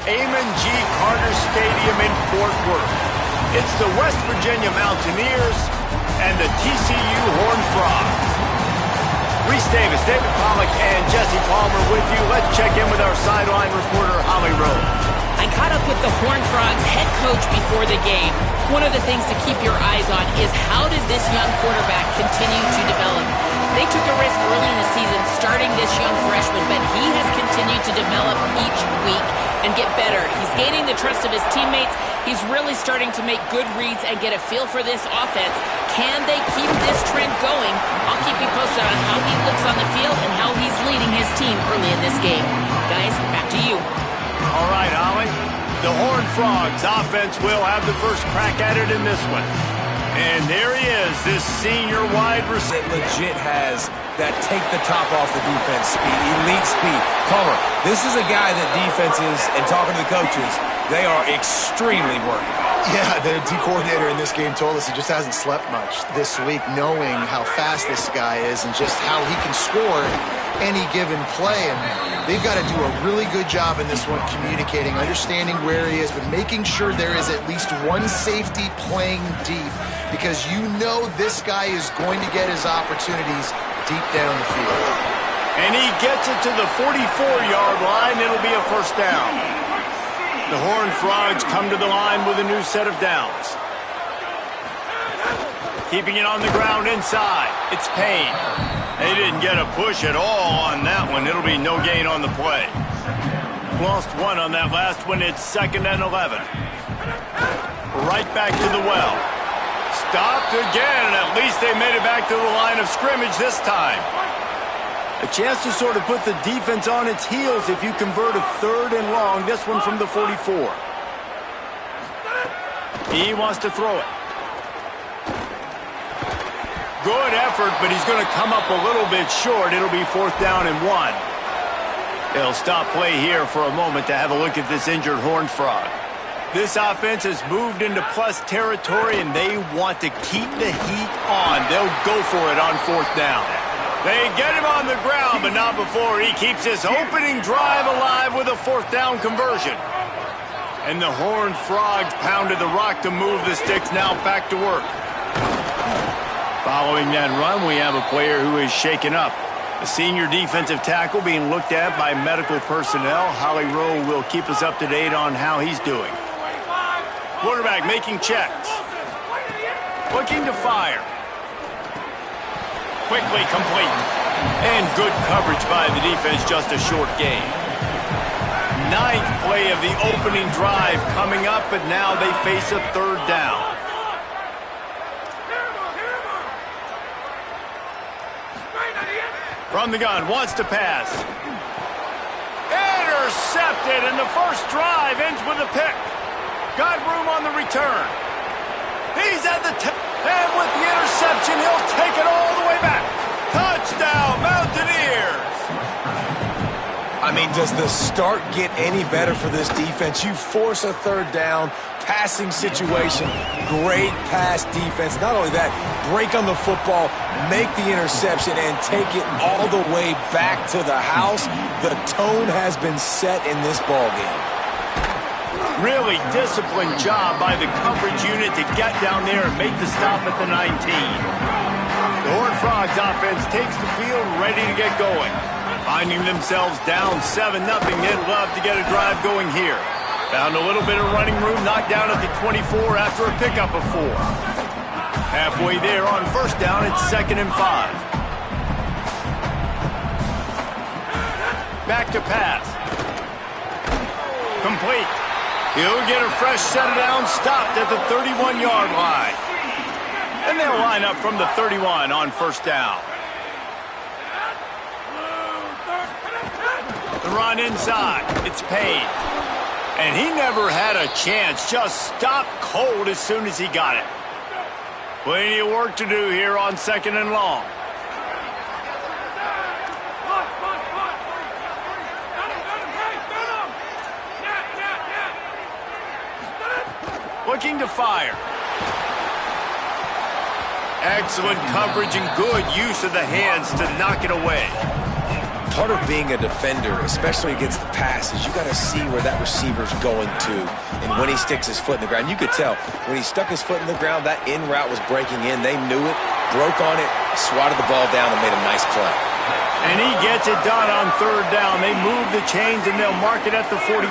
Amon G. Carter Stadium in Fort Worth. It's the West Virginia Mountaineers and the TCU Horned Frogs. Reese Davis, David Pollack, and Jesse Palmer with you. Let's check in with our sideline reporter, Holly Rowe. I caught up with the Horned Frogs head coach before the game. One of the things to keep your eyes on is how does this young quarterback continue to develop? They took a risk early in the season starting this young freshman, but he has continued to develop each week and get better. He's gaining the trust of his teammates. He's really starting to make good reads and get a feel for this offense. Can they keep this trend going? I'll keep you posted on how he looks on the field and how he's leading his team early in this game. Guys, back to you. All right, Holly. The Horned Frogs offense will have the first crack at it in this one. And there he is, this senior wide receiver. It legit has that take the top off the defense speed, elite speed. Palmer, this is a guy that defenses, and talking to the coaches, they are extremely worried about. Yeah, the D coordinator in this game told us he just hasn't slept much this week, knowing how fast this guy is and just how he can score any given play. And they've got to do a really good job in this one communicating, understanding where he is, but making sure there is at least one safety playing deep, because you know this guy is going to get his opportunities deep down the field. And he gets it to the 44-yard line. It'll be a first down. The Horned Frogs come to the line with a new set of downs. Keeping it on the ground inside. It's Payne. They didn't get a push at all on that one. It'll be no gain on the play. Lost one on that last one. It's 2nd and 11. Right back to the well. Stopped again, and at least they made it back to the line of scrimmage this time. A chance to sort of put the defense on its heels if you convert a 3rd and long. This one from the 44. He wants to throw it. Good effort, but he's going to come up a little bit short. It'll be 4th down and 1. They'll stop play here for a moment to have a look at this injured Horned Frog. This offense has moved into plus territory, and they want to keep the heat on. They'll go for it on 4th down. They get him on the ground, but not before he keeps his opening drive alive with a 4th down conversion. And the Horned Frogs pounded the rock to move the sticks. Now back to work. Following that run, we have a player who is shaken up. The senior defensive tackle being looked at by medical personnel. Holly Rowe will keep us up to date on how he's doing. Quarterback making checks. Looking to fire. Quickly complete. And good coverage by the defense, just a short gain. 9th play of the opening drive coming up, but now they face a 3rd down. From the gun, wants to pass. Intercepted, and the first drive ends with a pick. Got room on the return. He's at the and with the interception, he'll take it all the way back. Touchdown, Mountaineers! I mean, does the start get any better for this defense? You force a 3rd down, passing situation, great pass defense. Not only that, break on the football, make the interception, and take it all the way back to the house. The tone has been set in this ballgame. Really disciplined job by the coverage unit to get down there and make the stop at the 19. The Horned Frogs offense takes the field ready to get going. Finding themselves down 7-0, they'd love to get a drive going here. Found a little bit of running room, knocked down at the 24 after a pickup of 4. Halfway there on 1st down, it's 2nd and 5. Back to pass. Complete. He'll get a fresh set of downs, stopped at the 31-yard line. And they'll line up from the 31 on 1st down. The run inside. It's Payne. And he never had a chance. Just stopped cold as soon as he got it. Plenty of work to do here on 2nd and long. Looking to fire. Excellent coverage and good use of the hands to knock it away. part of being a defender, especially against the pass, is you got to see where that receiver's going to and when he sticks his foot in the ground. You could tell when he stuck his foot in the ground, that in route was breaking in. They knew it, broke on it, swatted the ball down, and made a nice play. And he gets it done on third down. They move the chains, and they'll mark it at the 44.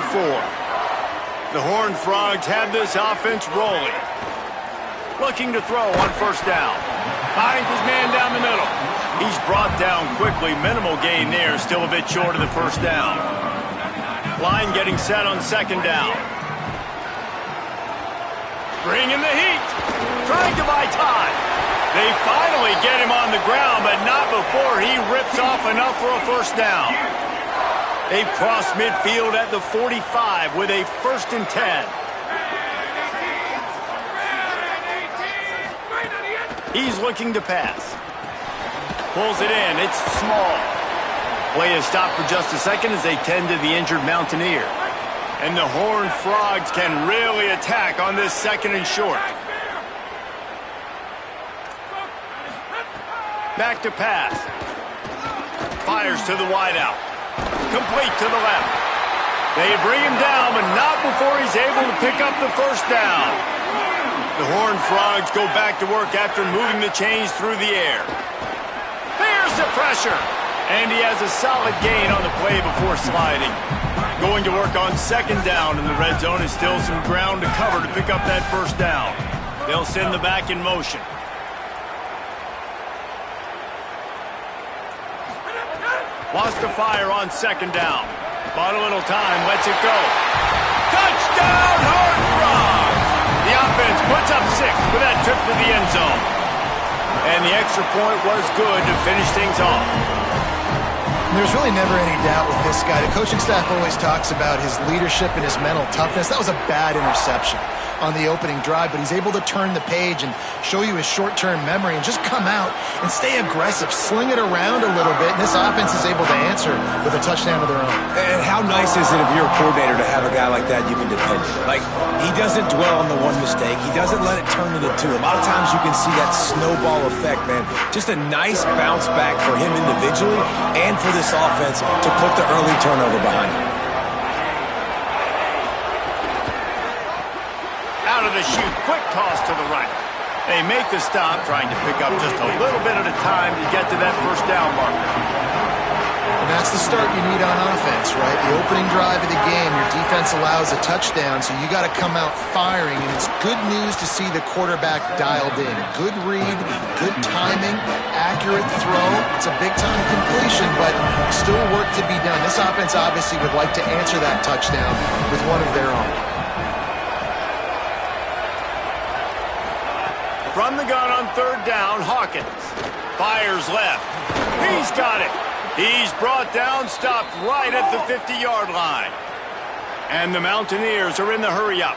The Horned Frogs have this offense rolling. Looking to throw on first down. Finds his man down the middle. He's brought down quickly. Minimal gain there. Still a bit short of the first down. Line getting set on second down. Bringing the heat. Trying to buy time. They finally get him on the ground, but not before he rips off enough for a first down. They've crossed midfield at the 45 with a 1st and 10. He's looking to pass. Pulls it in. It's small. Play is stopped for just a second as they tend to the injured Mountaineer. And the Horned Frogs can really attack on this 2nd and short. Back to pass. Fires to the wideout. Complete to the left. They bring him down, but not before he's able to pick up the first down. The Horned Frogs go back to work after moving the chains through the air. There's the pressure. And he has a solid gain on the play before sliding. Going to work on 2nd down in the red zone is still some ground to cover to pick up that first down. They'll send the back in motion. Lost the fire on 2nd down. Bought a little time, lets it go. Touchdown, Horned Frogs! The offense puts up 6 with that trip to the end zone. And the extra point was good to finish things off. There's really never any doubt with this guy. The coaching staff always talks about his leadership and his mental toughness. That was a bad interception on the opening drive, but he's able to turn the page and show you his short-term memory and just come out and stay aggressive, sling it around a little bit, and this offense is able to answer with a touchdown of their own. And how nice is it if you're a coordinator to have a guy like that you can depend on? Like, he doesn't dwell on the one mistake. He doesn't let it turn into two. A lot of times you can see that snowball effect, man. Just a nice bounce back for him individually and for this offense to put the early turnover behind him. Out of the chute, quick toss to the right. They make the stop, trying to pick up just a little bit at a time to get to that first down marker. And that's the start you need on offense, right? The opening drive of the game, your defense allows a touchdown, so you got to come out firing, and it's good news to see the quarterback dialed in. Good read, good timing, accurate throw. It's a big-time completion, but still work to be done. This offense obviously would like to answer that touchdown with one of their own. From the gun on 3rd down, Hawkins fires left. He's got it. He's brought down, stopped right at the 50-yard line. And the Mountaineers are in the hurry-up.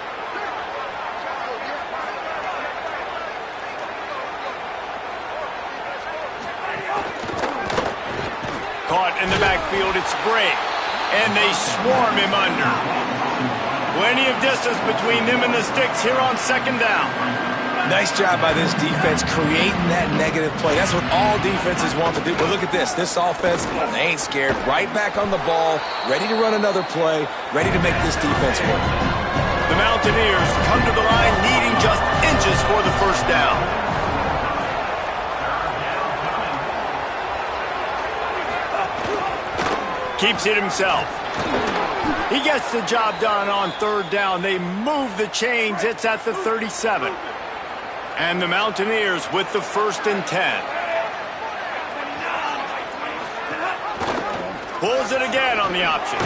Caught in the backfield, it's Bray. And they swarm him under. Plenty of distance between them and the sticks here on 2nd down. Nice job by this defense creating that negative play. That's what all defenses want to do. But look at this. This offense, they ain't scared. Right back on the ball, ready to run another play, ready to make this defense work. The Mountaineers come to the line needing just inches for the first down. Keeps it himself. He gets the job done on 3rd down. They move the chains. It's at the 37. And the Mountaineers with the 1st and 10. Pulls it again on the option.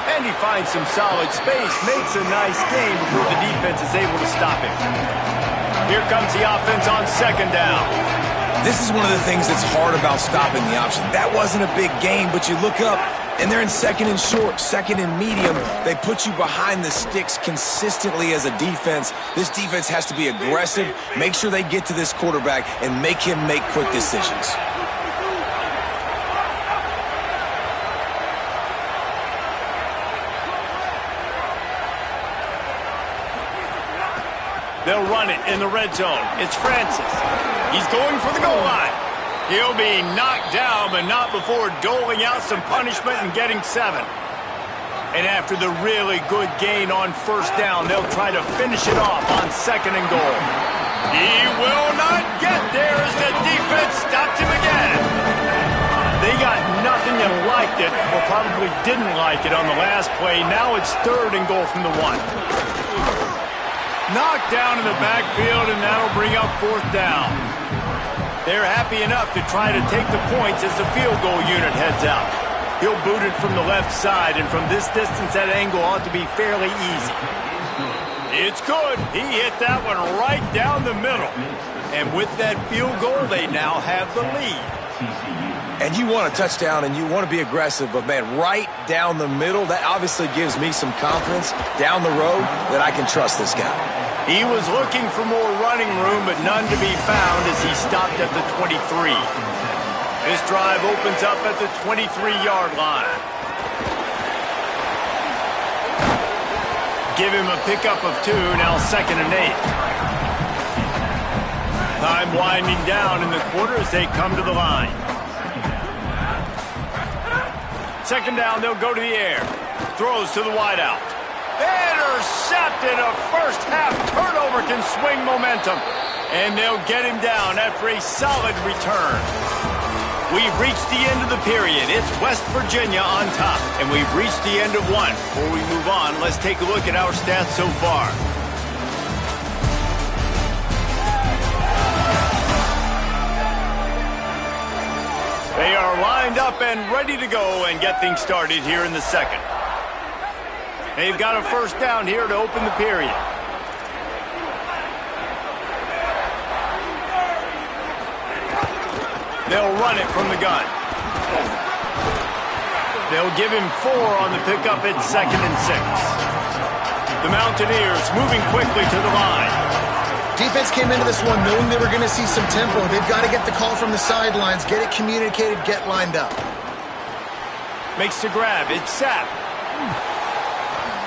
And he finds some solid space. Makes a nice gain before the defense is able to stop him. Here comes the offense on 2nd down. This is one of the things that's hard about stopping the option. That wasn't a big gain, but you look up, and they're in 2nd and short, 2nd and medium. They put you behind the sticks consistently as a defense. This defense has to be aggressive, make sure they get to this quarterback, and make him make quick decisions. They'll run it in the red zone. It's Francis. He's going for the goal line. He'll be knocked down, but not before doling out some punishment and getting 7. And after the really good gain on first down, they'll try to finish it off on 2nd and goal. He will not get there as the defense stopped him again. They got nothing and liked it, or probably didn't like it on the last play. Now it's 3rd and goal from the 1. Knocked down in the backfield, and that'll bring up 4th down. They're happy enough to try to take the points as the field goal unit heads out. He'll boot it from the left side, and from this distance, that angle ought to be fairly easy. It's good. He hit that one right down the middle. And with that field goal, they now have the lead. And you want a touchdown, and you want to be aggressive, but, man, right down the middle, that obviously gives me some confidence down the road that I can trust this guy. He was looking for more running room, but none to be found as he stopped at the 23. This drive opens up at the 23-yard line. Give him a pickup of 2, now 2nd and 8. Time winding down in the quarter as they come to the line. 2nd down, they'll go to the air. Throws to the wideout. Intercepted. A first-half turnover can swing momentum. And they'll get him down after a solid return. We've reached the end of the period. It's West Virginia on top. And we've reached the end of one. Before we move on, let's take a look at our stats so far. They are lined up and ready to go and get things started here in the 2nd. They've got a first down here to open the period. They'll run it from the gun. They'll give him 4 on the pickup at 2nd and 6. The Mountaineers moving quickly to the line. Defense came into this one knowing they were going to see some tempo. They've got to get the call from the sidelines, get it communicated, get lined up. Makes the grab. It's Sapp.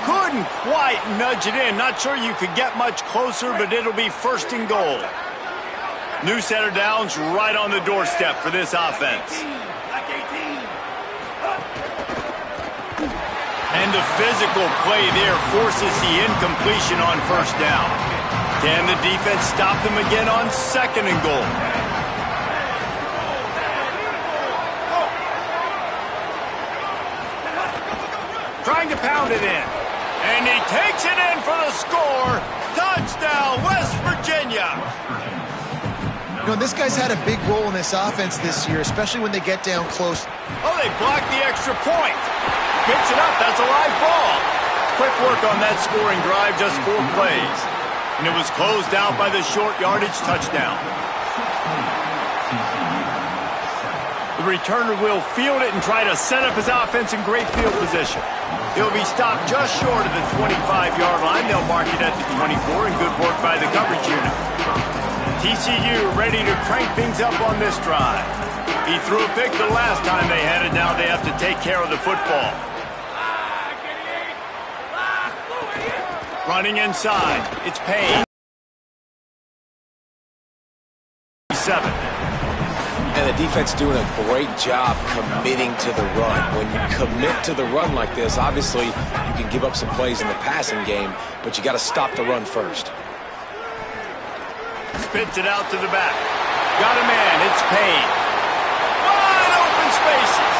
Couldn't quite nudge it in. Not sure you could get much closer, but it'll be 1st and goal. New set of downs right on the doorstep for this offense. And the physical play there forces the incompletion on first down. Can the defense stop them again on 2nd and goal? Trying to pound it in. And he takes it in for the score. Touchdown, West Virginia. You know, this guy's had a big role in this offense this year, especially when they get down close. Oh, they blocked the extra point. Picks it up. That's a live ball. Quick work on that scoring drive, just 4 plays. And it was closed out by the short yardage touchdown. The returner will field it and try to set up his offense in great field position. He'll be stopped just short of the 25-yard line. They'll mark it at the 24, and good work by the coverage unit. TCU ready to crank things up on this drive. He threw a pick the last time they had it. Now they have to take care of the football. Running inside. It's Payne. 7. And the defense doing a great job committing to the run. When you commit to the run like this, obviously you can give up some plays in the passing game, but you got to stop the run first. Spits it out to the back. Got a man. It's Payne. Wide open spaces.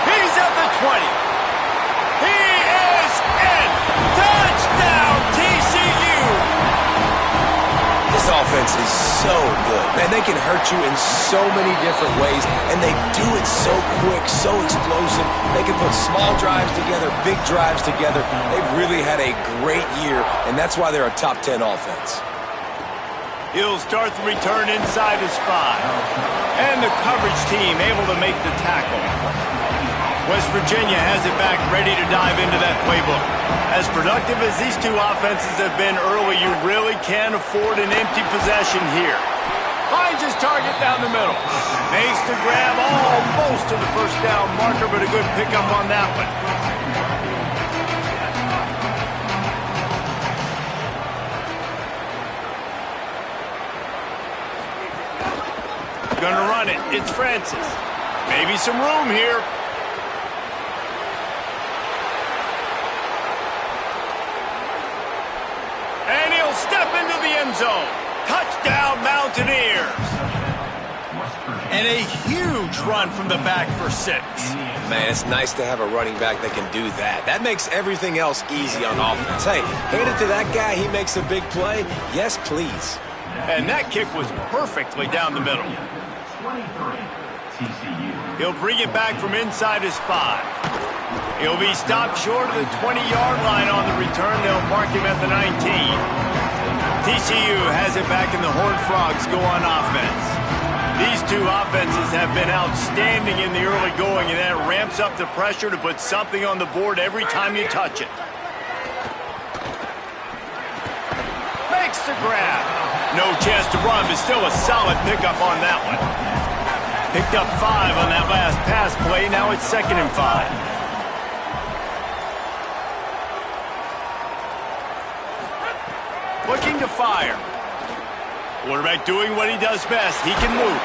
He's at the 20. He is in. Touchdown, TCU. This offense is so good. Man, they can hurt you in so many different ways, and they do it so quick, so explosive. They can put small drives together, big drives together. They've really had a great year, and that's why they're a top 10 offense. He'll start the return inside his 5. And the coverage team able to make the tackle. West Virginia has it back ready to dive into that playbook. As productive as these two offenses have been early, you really can't afford an empty possession here. Finds his target down the middle. Makes the grab almost to the first down marker, but a good pickup on that one. gonna run it. It's Francis. Maybe some room here. And he'll step into the end zone. Touchdown, Mountaineers. And a huge run from the back for 6. Man, it's nice to have a running back that can do that. That makes everything else easy on offense. Hey, hand it to that guy. He makes a big play. Yes, please. And that kick was perfectly down the middle. He'll bring it back from inside his 5. He'll be stopped short of the 20-yard line on the return. They'll mark him at the 19. TCU has it back, and the Horned Frogs go on offense. These two offenses have been outstanding in the early going, and that ramps up the pressure to put something on the board every time you touch it. Makes the grab. No chance to run, but still a solid pickup on that one. Picked up 5 on that last pass play. Now it's 2nd and 5. Looking to fire. Quarterback doing what he does best. He can move.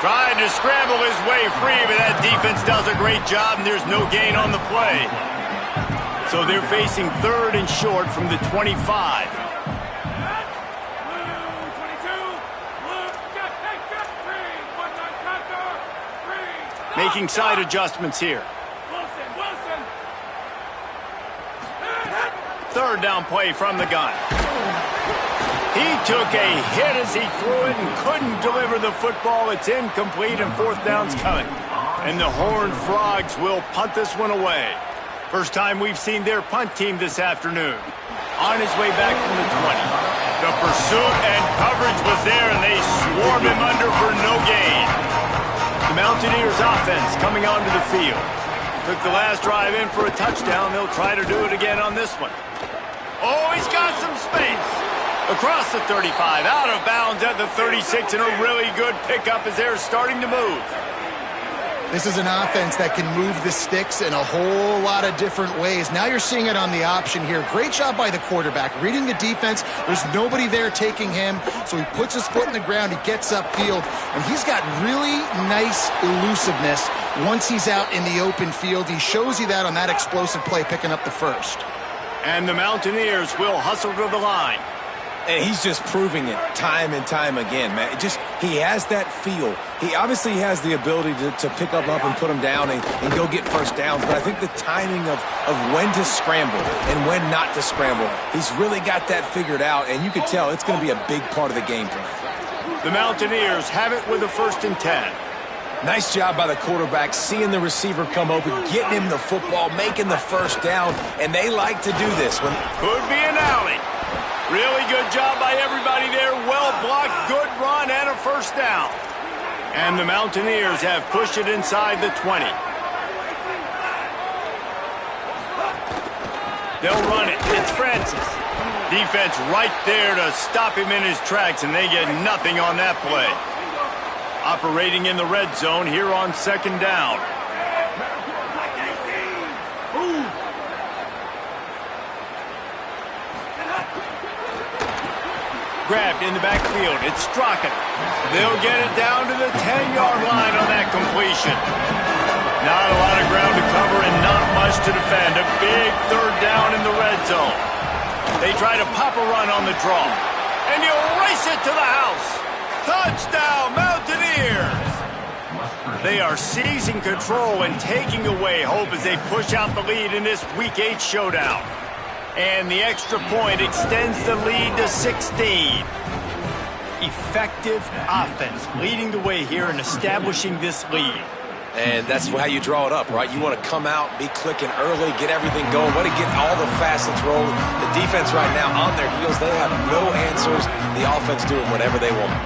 Trying to scramble his way free, but that defense does a great job, and there's no gain on the play. So they're facing 3rd and short from the 25. Making side adjustments here. 3rd down play from the gun. He took a hit as he threw it and couldn't deliver the football. It's incomplete, and 4th down's coming. And the Horned Frogs will punt this one away. First time we've seen their punt team this afternoon. On his way back from the 20. The pursuit and coverage was there, and they swarmed him under for no gain. The Mountaineers offense coming onto the field. Took the last drive in for a touchdown. They'll try to do it again on this one. Oh, he's got some space. Across the 35, out of bounds at the 36, and a really good pickup as they're starting to move. This is an offense that can move the sticks in a whole lot of different ways. Now you're seeing it on the option here. Great job by the quarterback. Reading the defense, there's nobody there taking him, so he puts his foot in the ground, he gets upfield, and he's got really nice elusiveness once he's out in the open field. He shows you that on that explosive play, picking up the 1st. And the Mountaineers will hustle to the line. And he's just proving it time and time again, man. He has that feel. He obviously has the ability to pick up and put him down and go get 1st downs. But I think the timing of when to scramble and when not to scramble, he's really got that figured out. And you can tell it's going to be a big part of the game plan. The Mountaineers have it with a 1st and 10. Nice job by the quarterback, seeing the receiver come open, getting him the football, making the 1st down. And they like to do this. Could be an alley. Really good job by everybody there. Well blocked, good run, and a 1st down. And the Mountaineers have pushed it inside the 20. They'll run it. It's Francis. Defense right there to stop him in his tracks, and they get nothing on that play. Operating in the red zone here on 2nd down. Grabbed in the backfield. It's Strachan. They'll get it down to the 10-yard line on that completion. Not a lot of ground to cover and not much to defend. A big 3rd down in the red zone. They try to pop a run on the draw. And he'll race it to the house. Touchdown, Mountaineers! They are seizing control and taking away hope as they push out the lead in this Week 8 showdown. And the extra point extends the lead to 16. Effective offense leading the way here and establishing this lead. And that's how you draw it up, right? You want to come out, be clicking early, get everything going, want to get all the facets rolling. The defense right now on their heels, they have no answers. The offense doing whatever they want.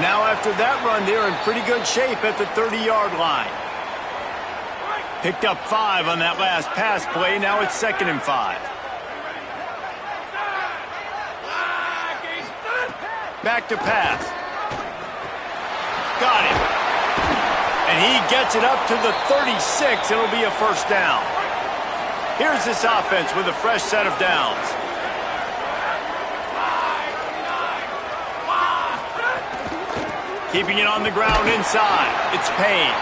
Now after that run, they're in pretty good shape at the 30-yard line. Picked up 5 on that last pass play. Now it's 2nd and 5. Back to pass. Got him. And he gets it up to the 36. It'll be a 1st down. Here's this offense with a fresh set of downs. Keeping it on the ground inside. It's Payne.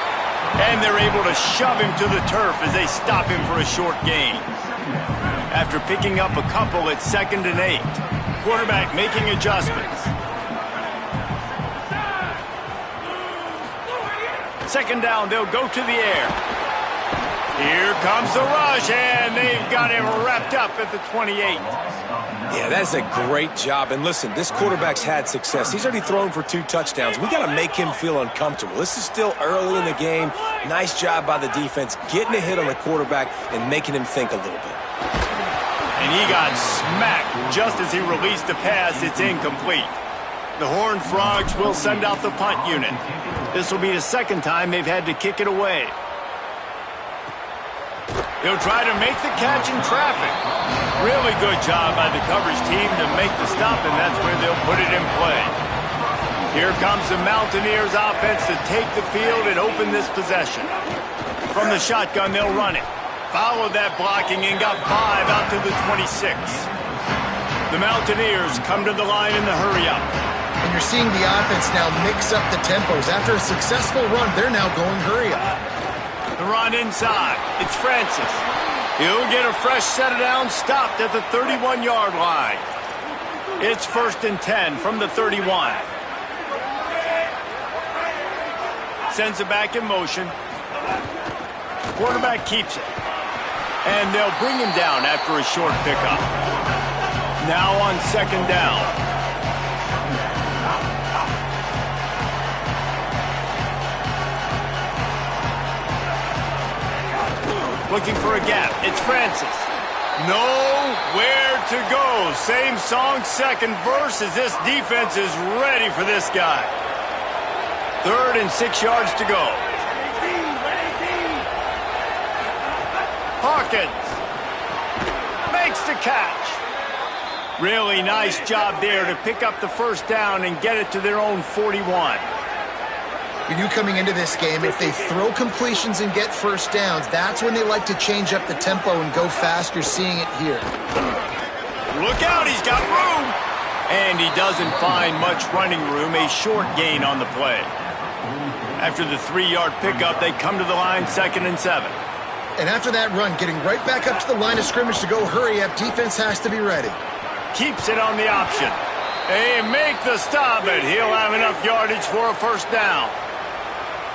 And they're able to shove him to the turf as they stop him for a short gain. After picking up a couple at 2nd and 8. Quarterback making adjustments. 2nd down, they'll go to the air. Here comes the rush, and they've got him wrapped up at the 28. Yeah, that's a great job. And listen, this quarterback's had success. He's already thrown for 2 touchdowns. We got to make him feel uncomfortable. This is still early in the game. Nice job by the defense, getting a hit on the quarterback and making him think a little bit. And he got smacked just as he released the pass. It's incomplete. The Horned Frogs will send out the punt unit. This will be the 2nd time they've had to kick it away. He'll try to make the catch in traffic. Really good job by the coverage team to make the stop, and that's where they'll put it in play. Here comes the Mountaineers offense to take the field and open this possession. From the shotgun, they'll run it. Followed that blocking and got 5 out to the 26. The Mountaineers come to the line in the hurry-up. And you're seeing the offense now mix up the tempos. After a successful run, they're now going hurry-up. The run inside. It's Francis. He'll get a fresh set of downs stopped at the 31-yard line. It's 1st and 10 from the 31. Sends it back in motion. Quarterback keeps it. And they'll bring him down after a short pickup. Now on 2nd down. Looking for a gap. It's Francis. Nowhere to go. Same song, 2nd verse as this defense is ready for this guy. 3rd and 6 yards to go. Hawkins makes the catch. Really nice job there to pick up the 1st down and get it to their own 41. You knew coming into this game, if they throw completions and get 1st downs, that's when they like to change up the tempo and go fast. You're seeing it here. Look out, he's got room. And he doesn't find much running room, a short gain on the play. After the 3-yard pickup, they come to the line 2nd and 7. And after that run, getting right back up to the line of scrimmage to go hurry up, defense has to be ready. Keeps it on the option. They make the stop, but he'll have enough yardage for a 1st down.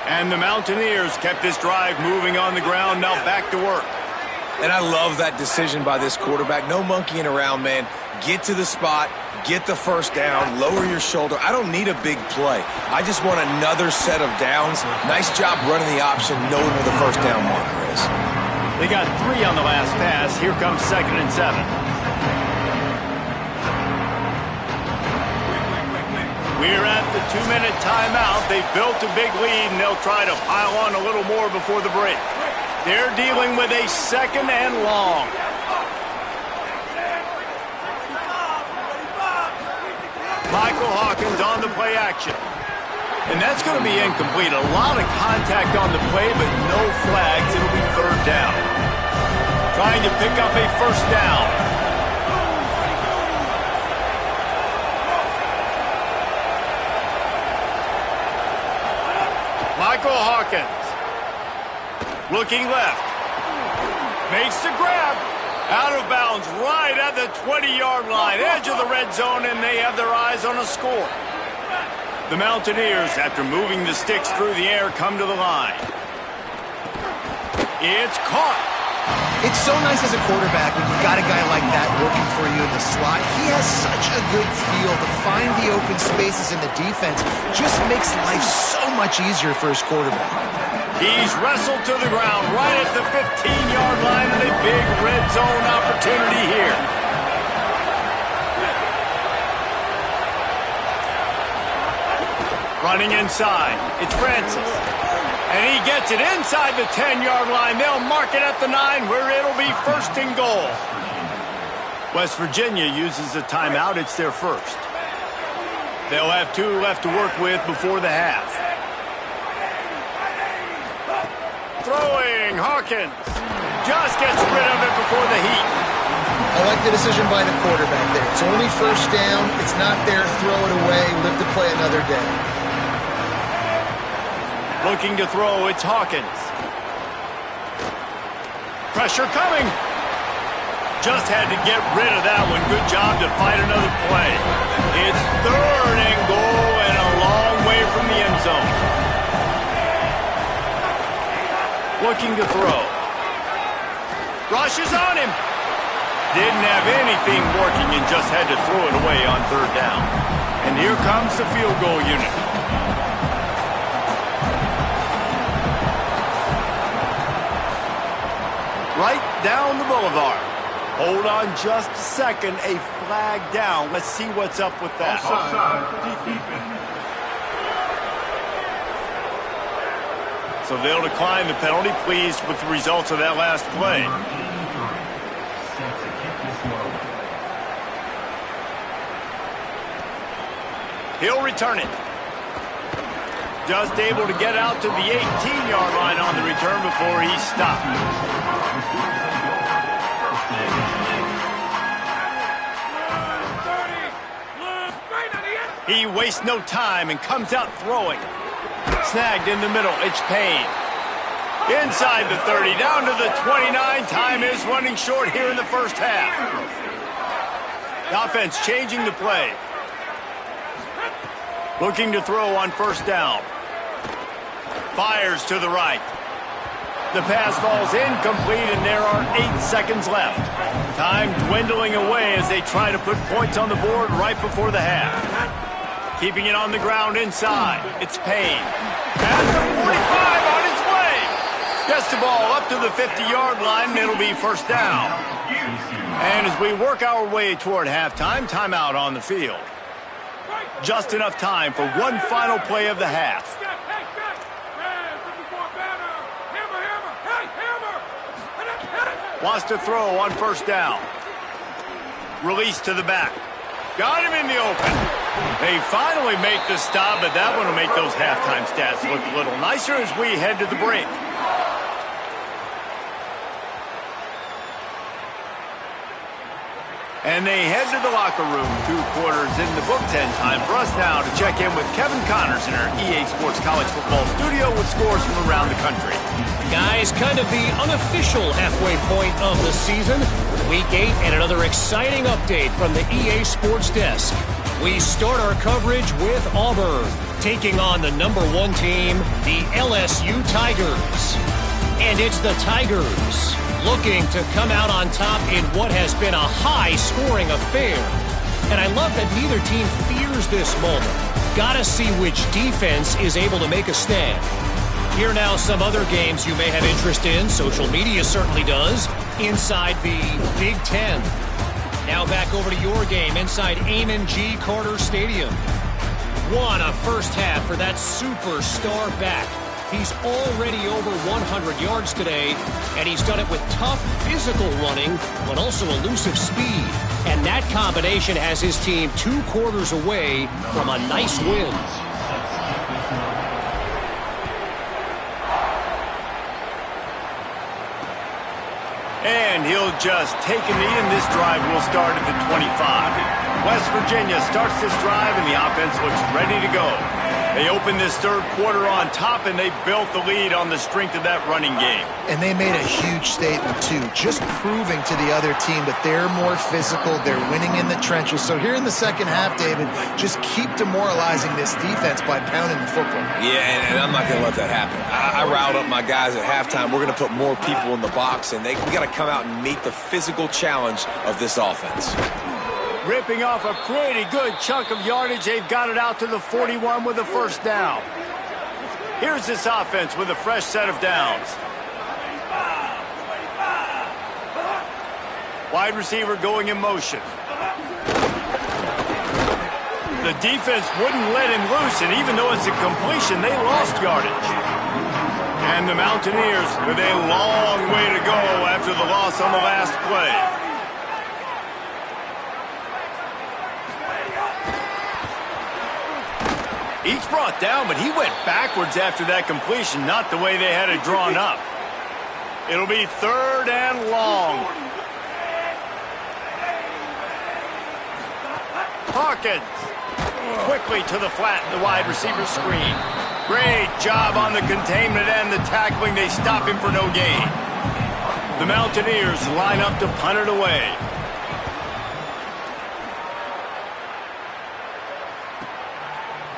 And the Mountaineers kept this drive moving on the ground, now back to work. And I love that decision by this quarterback. No monkeying around, man. Get to the spot, get the 1st down, lower your shoulder. I don't need a big play. I just want another set of downs. Nice job running the option, knowing where the 1st down marker is. They got 3 on the last pass. Here comes 2nd and 7. We're at the 2-minute timeout. They've built a big lead, and they'll try to pile on a little more before the break. They're dealing with a 2nd and long. Michael Hawkins on the play action. And that's going to be incomplete. A lot of contact on the play, but no flags. It'll be 3rd down. Trying to pick up a 1st down. Michael Hawkins. Looking left. Makes the grab. Out of bounds right at the 20-yard line. Edge of the red zone, and they have their eyes on a score. The Mountaineers, after moving the sticks through the air, come to the line. It's caught. It's so nice as a quarterback when you've got a guy like that working for you in the slot. He has such a good feel to find the open spaces in the defense. Just makes life so much easier for his quarterback. He's wrestled to the ground right at the 15-yard line and a big red zone opportunity here. Running inside, it's Francis. And he gets it inside the 10-yard line. They'll mark it at the 9 where it'll be 1st and goal. West Virginia uses a timeout. It's their 1st. They'll have 2 left to work with before the half. Throwing, Hawkins. Just gets rid of it before the heat. I like the decision by the quarterback there. It's only 1st down. It's not there. Throw it away. Live to play another day. Looking to throw, it's Hawkins. Pressure coming. Just had to get rid of that one. Good job to fight another play. It's 3rd and goal and a long way from the end zone. Looking to throw. Rushes on him. Didn't have anything working and just had to throw it away on 3rd down. And here comes the field goal unit. Right down the boulevard. Hold on just a second. A flag down. Let's see what's up with that. So they'll decline the penalty. Pleased with the results of that last play. He'll return it. Just able to get out to the 18-yard line on the return before he stopped. He wastes no time and comes out throwing. Snagged in the middle. It's Payne. Inside the 30, down to the 29. Time is running short here in the first half. The offense changing the play. Looking to throw on 1st down. Fires to the right. The pass falls incomplete, and there are 8 seconds left. Time dwindling away as they try to put points on the board right before the half. Keeping it on the ground inside. It's Payne. At the 45 on its way. Gets the ball up to the 50-yard line, and it'll be 1st down. And as we work our way toward halftime, timeout on the field. Just enough time for one final play of the half. Wants to throw on 1st down. Release to the back. Got him in the open. They finally make the stop, but that one will make those halftime stats look a little nicer as we head to the break. And they head to the locker room. 2 quarters in the books, and time for us now to check in with Kevin Connors in our EA Sports College Football studio with scores from around the country. Guys, kind of the unofficial halfway point of the season. Week 8 and another exciting update from the EA Sports desk. We start our coverage with Auburn, taking on the #1 team, the LSU Tigers. And it's the Tigers looking to come out on top in what has been a high-scoring affair. And I love that neither team fears this moment. Gotta see which defense is able to make a stand. Here now some other games you may have interest in. Social media certainly does. Inside the Big Ten. Now back over to your game inside Amon G. Carter Stadium. What a first half for that superstar back. He's already over 100 yards today, and he's done it with tough physical running, but also elusive speed. And that combination has his team 2 quarters away from a nice win. And he'll just take a knee, and this drive will start at the 25. West Virginia starts this drive, and the offense looks ready to go. They opened this 3rd quarter on top, and they built the lead on the strength of that running game. And they made a huge statement, too, just proving to the other team that they're more physical, they're winning in the trenches. So here in the second half, David, just keep demoralizing this defense by pounding the football. Yeah, and I'm not going to let that happen. I riled up my guys at halftime. We're going to put more people in the box, and we got to come out and meet the physical challenge of this offense. Ripping off a pretty good chunk of yardage. They've got it out to the 41 with a 1st down. Here's this offense with a fresh set of downs. Wide receiver going in motion. The defense wouldn't let him loose, and even though it's a completion, they lost yardage. And the Mountaineers with a long way to go after the loss on the last play. Each brought down, but he went backwards after that completion, not the way they had it drawn up. It'll be 3rd and long. Hawkins quickly to the flat, the wide receiver screen. Great job on the containment and the tackling. They stop him for no gain. The Mountaineers line up to punt it away.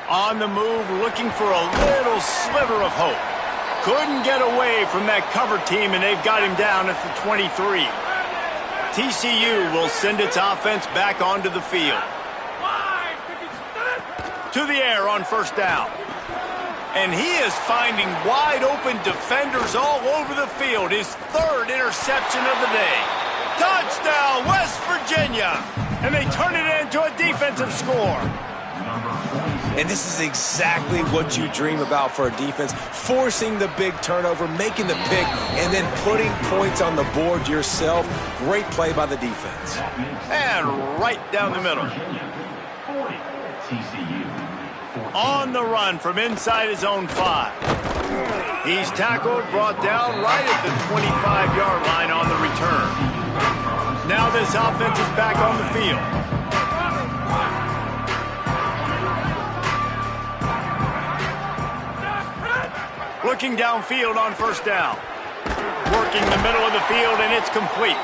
On the move, looking for a little sliver of hope. Couldn't get away from that cover team, and they've got him down at the 23. TCU will send its offense back onto the field. To the air on first down. And he is finding wide-open defenders all over the field. His third interception of the day. Touchdown, West Virginia! And they turn it into a defensive score. And this is exactly what you dream about for a defense. Forcing the big turnover, making the pick, and then putting points on the board yourself. Great play by the defense. And right down the middle. On the run from inside his own 5. He's tackled, brought down right at the 25-yard line on the return. Now this offense is back on the field. Looking downfield on first down. Working the middle of the field, and it's complete.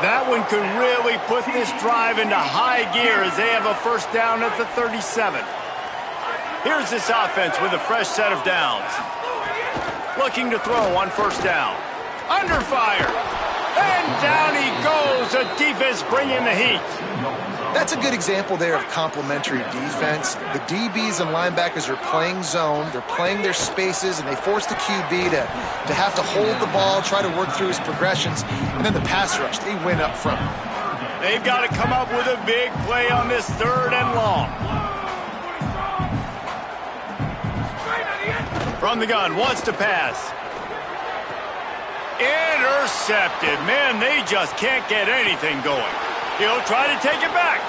That one could really put this drive into high gear as they have a first down at the 37. Here's this offense with a fresh set of downs. Looking to throw on first down. Under fire. And down he goes. The defense bringing the heat. That's a good example there of complementary defense. The DBs and linebackers are playing zone. They're playing their spaces, and they force the QB to have to hold the ball, try to work through his progressions. And then the pass rush, they win up front. They've got to come up with a big play on this third and long. From the gun, wants to pass. Intercepted. Man, they just can't get anything going. He'll try to take it back.